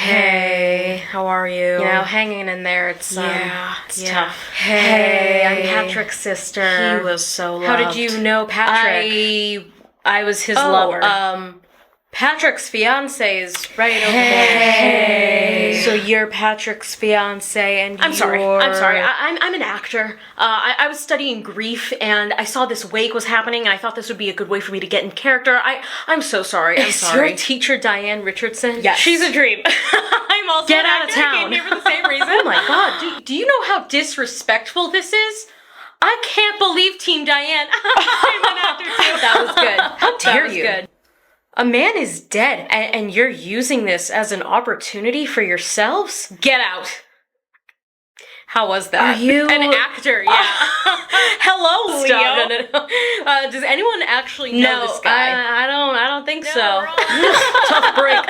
Hey, how are you? You know, hanging in there. It's tough. Hey, I'm Patrick's sister. He was so loved. How did you know Patrick? I was his lover. Patrick's fiance is right over Hey. there. So you're Patrick's fiance, and I'm sorry. I'm an actor. I was studying grief, and I saw this wake was happening, and I thought this would be a good way for me to get in character. I'm so sorry. I'm sorry. Your teacher Diane Richardson? Yes. She's a dream. I'm also Get an out of actor. town. I came here for the same reason. Oh my god, do you know how disrespectful this is? I can't believe Team Diane. I'm an actor too. That was good. How dare was you? Good. A man is dead, and you're using this as an opportunity for yourselves? Get out. How was that? Are you an actor? Yeah. Hello, Stop. Leo. No. Does anyone actually know this guy? I don't think so. Tough break.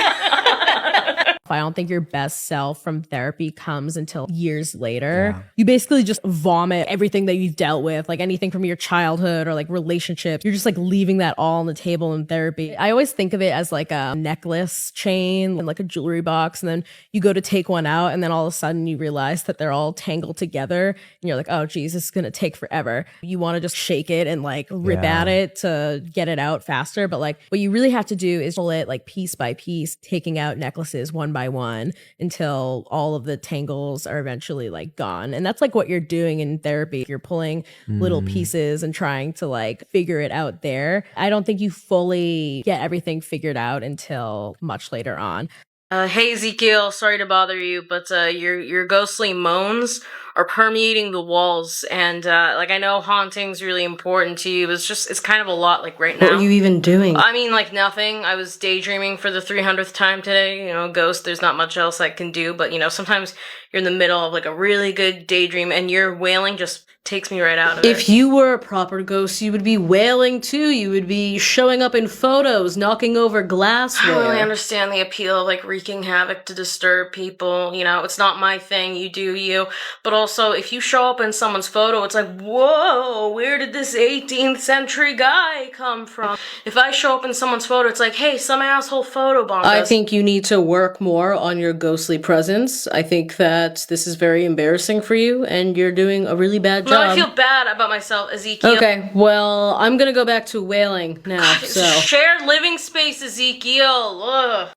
I don't think your best self from therapy comes until years later. Yeah. You basically just vomit everything that you've dealt with, like anything from your childhood or like relationships. You're just like leaving that all on the table in therapy. I always think of it as like a necklace chain and like a jewelry box. And then you go to take one out and then all of a sudden you realize that they're all tangled together. And you're like, oh geez, this is going to take forever. You want to just shake it and like rip at it to get it out faster. But like what you really have to do is pull it like piece by piece, taking out necklaces one by one until all of the tangles are eventually like gone. And that's like what you're doing in therapy. You're pulling little pieces and trying to like figure it out there. I don't think you fully get everything figured out until much later on. Hey Ezekiel, sorry to bother you, but your ghostly moans are permeating the walls, and like I know haunting's really important to you, but it's kind of a lot like right now. What are you even doing? I mean, like nothing. I was daydreaming for the 300th time today. You know, ghost, there's not much else I can do, but you know, sometimes you're in the middle of like a really good daydream and your wailing just takes me right out of it. If you were a proper ghost, you would be wailing too. You would be showing up in photos, knocking over glassware. I don't really understand the appeal of like wreaking havoc to disturb people. You know, it's not my thing. You do you. But also, if you show up in someone's photo, it's like, whoa, where did this 18th century guy come from? If I show up in someone's photo, it's like, hey, some asshole photobombed us. I think you need to work more on your ghostly presence. I think that this is very embarrassing for you, and you're doing a really bad job. No, I feel bad about myself, Ezekiel. Okay, well, I'm gonna go back to wailing now, so. Shared living space, Ezekiel. Ugh.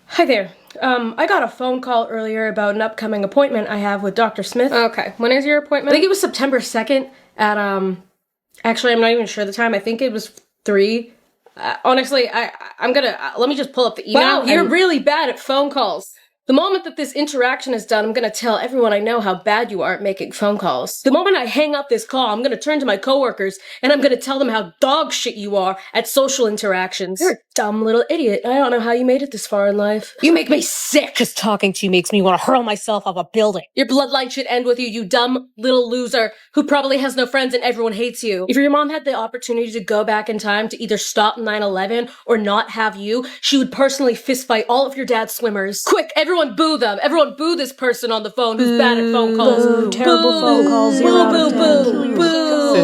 Hi there. I got a phone call earlier about an upcoming appointment I have with Dr. Smith. Okay, when is your appointment? I think it was September 2nd at, actually, I'm not even sure the time. I think it was 3. Honestly, I'm gonna, let me just pull up the email. Wow, you're really bad at phone calls. The moment that this interaction is done, I'm gonna tell everyone I know how bad you are at making phone calls. The moment I hang up this call, I'm gonna turn to my coworkers and I'm gonna tell them how dog shit you are at social interactions. You're a dumb little idiot. I don't know how you made it this far in life. You make me sick. Just talking to you makes me want to hurl myself off a building. Your bloodline should end with you, you dumb little loser who probably has no friends and everyone hates you. If your mom had the opportunity to go back in time to either stop 9/11 or not have you, she would personally fistfight all of your dad's swimmers. Quick, everyone boo them. Everyone boo this person on the phone who's bad at phone calls. Boo, terrible phone calls. Boo, boo, boo, boo.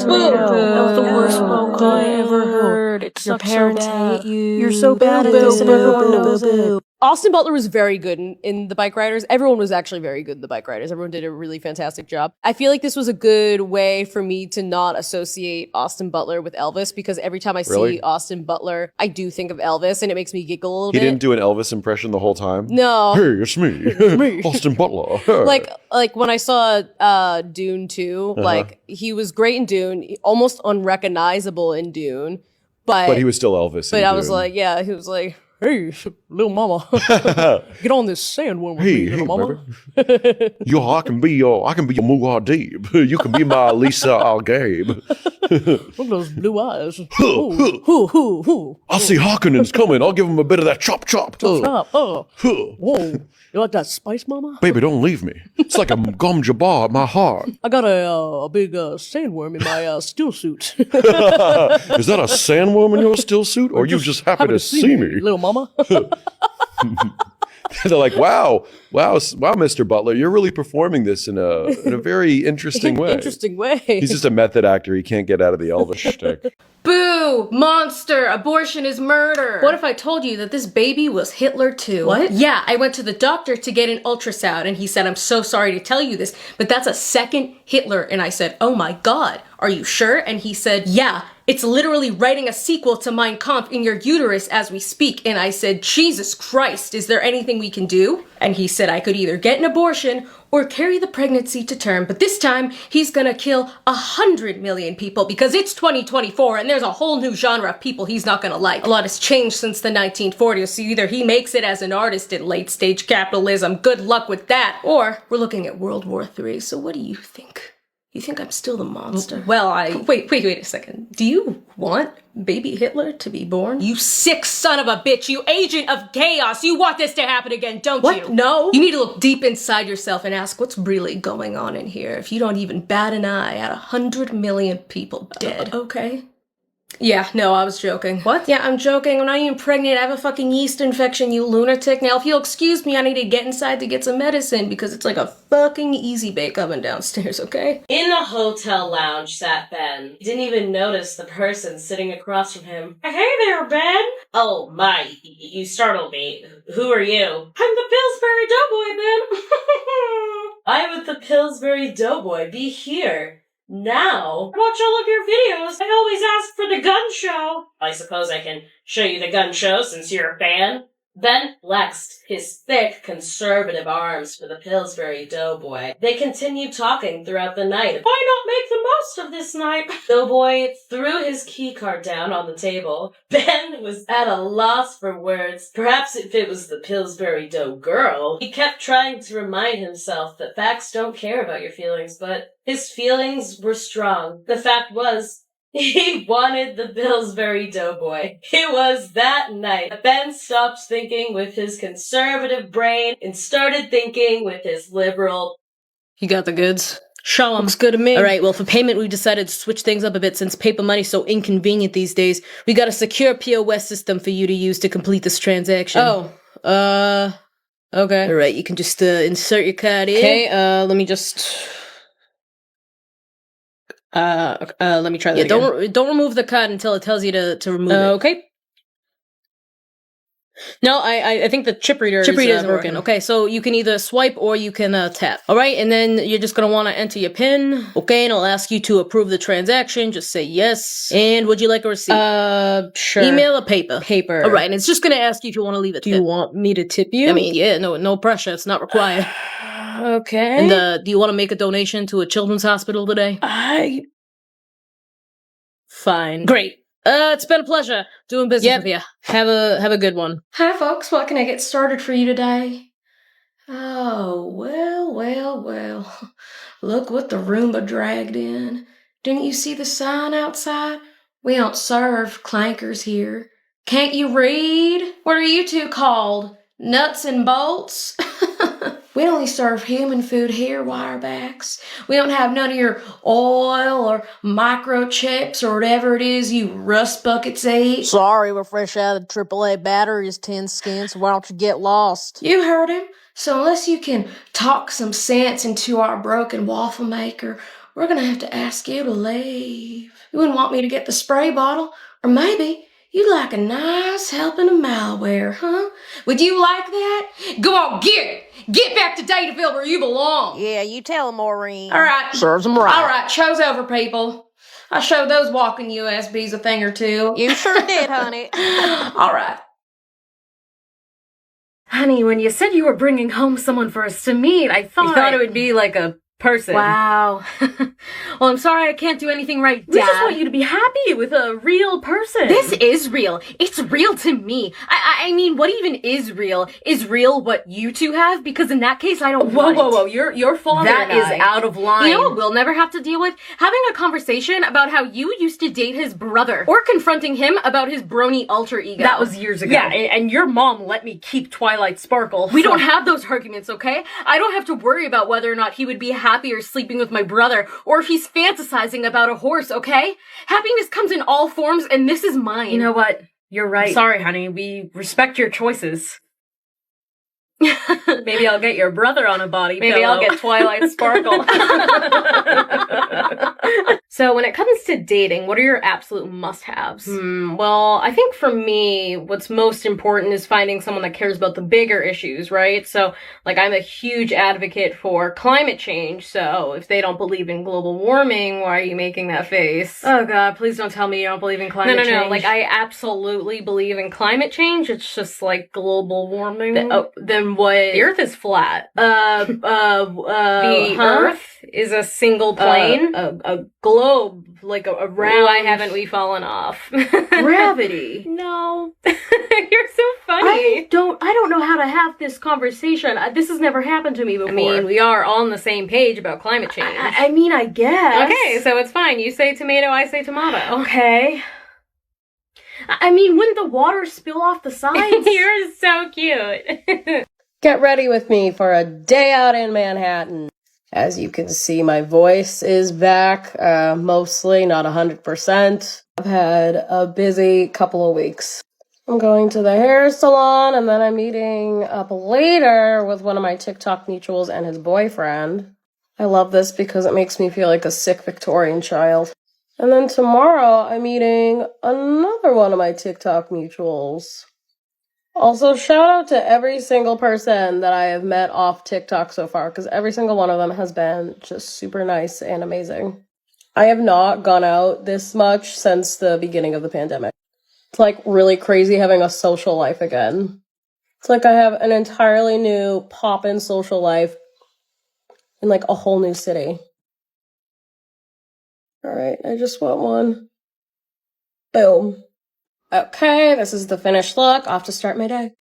Tomato. That was the worst phone call I ever heard. It sucks so bad. You're so bad at this and everyone knows it. Austin Butler was very good in The Bike Riders. Everyone was actually very good in The Bike Riders. Everyone did a really fantastic job. I feel like this was a good way for me to not associate Austin Butler with Elvis, because every time I see Austin Butler, I do think of Elvis, and it makes me giggle a little bit. He didn't do an Elvis impression the whole time? No. Hey, it's me. Austin Butler. Like when I saw Dune 2, like he was great in Dune, almost unrecognizable in Dune, but he was still Elvis. But I was like, yeah, he was like, hey, little mama, get on this sandworm with me, little mama. Yo, I can be your Muad'Dib. You can be my Lisa Al-Gabe. Look at those blue eyes. Hoo. I see Harkonnens coming. I'll give him a bit of that chop. Chop. Whoa. You like that spice, mama? Baby, don't leave me. It's like a gum jabbar at my heart. I got a big sandworm in my still suit. Is that a sandworm in your still suit? Or you just happy to see me? Little mama. They're like, wow, Mr. Butler, you're really performing this in a very interesting way. Interesting way. He's just a method actor. He can't get out of the Elvis shtick. Boo! you! Monster! Abortion is murder! What if I told you that this baby was Hitler too? What? Yeah, I went to the doctor to get an ultrasound and he said, I'm so sorry to tell you this, but that's a second Hitler. And I said, oh my god, are you sure? And he said, yeah, it's literally writing a sequel to Mein Kampf in your uterus as we speak. And I said, Jesus Christ, is there anything we can do? And he said I could either get an abortion or carry the pregnancy to term. But this time, he's gonna kill 100 million people because it's 2024 and there's a whole new genre of people he's not gonna like. A lot has changed since the 1940s, so either he makes it as an artist in late stage capitalism, good luck with that, or we're looking at World War III. So what do you think? You think I'm still the monster? Well, I... Wait a second. Do you want baby Hitler to be born? You sick son of a bitch, you agent of chaos! You want this to happen again, don't you? What? No. You need to look deep inside yourself and ask what's really going on in here if you don't even bat an eye at 100 million people dead. Okay. Yeah, no, I was joking. What? Yeah, I'm joking. I'm not even pregnant. I have a fucking yeast infection, you lunatic. Now, if you'll excuse me, I need to get inside to get some medicine because it's like a fucking easy bake oven downstairs, okay? In the hotel lounge sat Ben. He didn't even notice the person sitting across from him. Hey there, Ben! Oh my, you startled me. Who are you? I'm the Pillsbury Doughboy, Ben! I'm with the Pillsbury Doughboy. Be here. Now, watch all of your videos. I always ask for the gun show. I suppose I can show you the gun show since you're a fan. Ben flexed his thick, conservative arms for the Pillsbury Doughboy. They continued talking throughout the night. Why not make the most of this night? Doughboy threw his keycard down on the table. Ben was at a loss for words. Perhaps if it was the Pillsbury Dough girl, he kept trying to remind himself that facts don't care about your feelings, but his feelings were strong. The fact was, he wanted the Pillsbury Doughboy. It was that night that Ben stopped thinking with his conservative brain and started thinking with his liberal. You got the goods. Show 'em. Looks good to me. All right, well, for payment, we've decided to switch things up a bit since paper money's so inconvenient these days. We got a secure POS system for you to use to complete this transaction. Oh, okay. All right, you can just insert your card in. Okay, let me just... let me try that Yeah, again. don't remove the card until it tells you to remove it. Okay. No, I think the chip reader Chip reader is isn't broken. working. Okay, so you can either swipe or you can tap. All right, and then you're just gonna want to enter your PIN. Okay, and it'll ask you to approve the transaction. Just say yes. And would you like a receipt? Sure. Email or paper? Paper. All right, and it's just gonna ask you if you want to leave it. Do you want me to tip you? I mean, yeah, no pressure. It's not required. Okay. And do you want to make a donation to a children's hospital today? Fine. Great. It's been a pleasure doing business with you. Have a good one. Hi, folks. What can I get started for you today? Oh, well. Look what the Roomba dragged in. Didn't you see the sign outside? We don't serve clankers here. Can't you read? What are you two called? Nuts and bolts? We only serve human food here, wirebacks. We don't have none of your oil or microchips or whatever it is you rust buckets eat. Sorry, we're fresh out of AAA batteries, tin skin, so why don't you get lost? You heard him. So unless you can talk some sense into our broken waffle maker, we're gonna have to ask you to leave. You wouldn't want me to get the spray bottle, or maybe you'd like a nice helping of malware, huh? Would you like that? Go on, get it! Get back to Dataville where you belong! Yeah, you tell him, Maureen. All right. Serves him right. All right, show's over, people. I showed those walking USBs a thing or two. You sure did, honey. All right. Honey, when you said you were bringing home someone for us to meet, I thought it would be like a person. Wow. Well, I'm sorry I can't do anything right, Dad. We just want you to be happy with a real person. This is real. It's real to me. I mean, what even is real? Is real what you two have? Because in that case, I don't want it. Whoa. Your father That and is I. out of line. You know what we'll never have to deal with? Having a conversation about how you used to date his brother. Or confronting him about his brony alter ego. That was years ago. Yeah, and your mom let me keep Twilight Sparkle. We don't have those arguments, okay? I don't have to worry about whether or not he would be happier sleeping with my brother, or if he's fantasizing about a horse, okay? Happiness comes in all forms, and this is mine. You know what? You're right. Sorry, honey. We respect your choices. Maybe I'll get your brother on a body Maybe pillow. I'll get Twilight Sparkle. So when it comes to dating, what are your absolute must-haves? Well, I think for me, what's most important is finding someone that cares about the bigger issues, right? So, like, I'm a huge advocate for climate change, so if they don't believe in global warming, why are you making that face? Oh god, please don't tell me you don't believe in climate change. No, like, I absolutely believe in climate change, it's just, like, global warming. Then what? The Earth is flat. The Earth is a single plane. A globe, like a round. Why haven't we fallen off? Gravity. No. You're so funny. I don't know how to have this conversation. This has never happened to me before. I mean, we are all on the same page about climate change. I mean, I guess. Okay, so it's fine. You say tomato, I say tomato. Okay. I mean, wouldn't the water spill off the sides? You're so cute. Get ready with me for a day out in Manhattan. As you can see, my voice is back, mostly, not 100%. I've had a busy couple of weeks. I'm going to the hair salon, and then I'm meeting up later with one of my TikTok mutuals and his boyfriend. I love this because it makes me feel like a sick Victorian child. And then tomorrow, I'm meeting another one of my TikTok mutuals. Also, shout out to every single person that I have met off TikTok so far, because every single one of them has been just super nice and amazing. I have not gone out this much since the beginning of the pandemic. It's like really crazy having a social life again. It's like I have an entirely new pop-in social life in like a whole new city. Alright, I just want one. Boom. Okay, this is the finished look. Off to start my day.